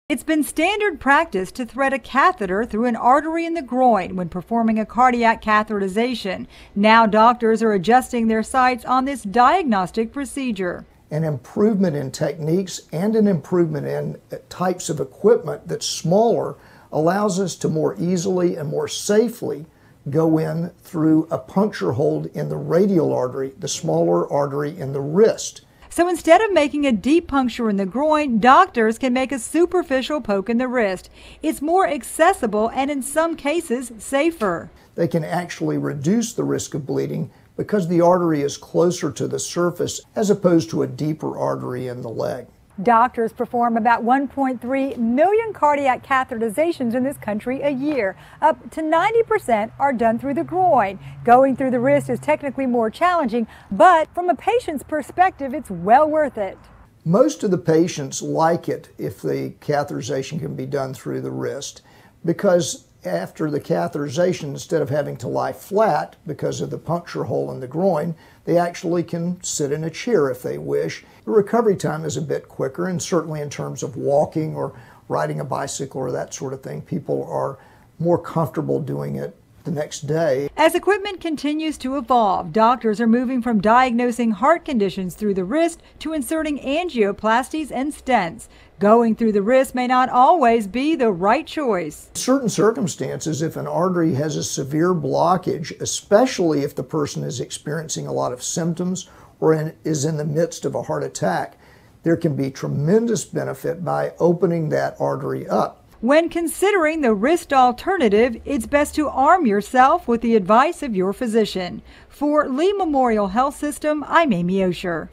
It's been standard practice to thread a catheter through an artery in the groin when performing a cardiac catheterization. Now doctors are adjusting their sights on this diagnostic procedure. An improvement in techniques and an improvement in types of equipment that's smaller allows us to more easily and more safely go in through a puncture hole in the radial artery, the smaller artery in the wrist. So instead of making a deep puncture in the groin, doctors can make a superficial poke in the wrist. It's more accessible and in some cases safer. They can actually reduce the risk of bleeding because the artery is closer to the surface as opposed to a deeper artery in the leg. Doctors perform about 1.3 million cardiac catheterizations in this country a year. Up to 90% are done through the groin. Going through the wrist is technically more challenging, but from a patient's perspective, it's well worth it. Most of the patients like it if the catheterization can be done through the wrist, because after the catheterization, instead of having to lie flat because of the puncture hole in the groin, they actually can sit in a chair if they wish. The recovery time is a bit quicker, and certainly in terms of walking or riding a bicycle or that sort of thing, people are more comfortable doing it the next day. As equipment continues to evolve, doctors are moving from diagnosing heart conditions through the wrist to inserting angioplasties and stents. Going through the wrist may not always be the right choice. In certain circumstances, if an artery has a severe blockage, especially if the person is experiencing a lot of symptoms or is in the midst of a heart attack, there can be tremendous benefit by opening that artery up. When considering the wrist alternative, it's best to arm yourself with the advice of your physician. For Lee Memorial Health System, I'm Amy Osher.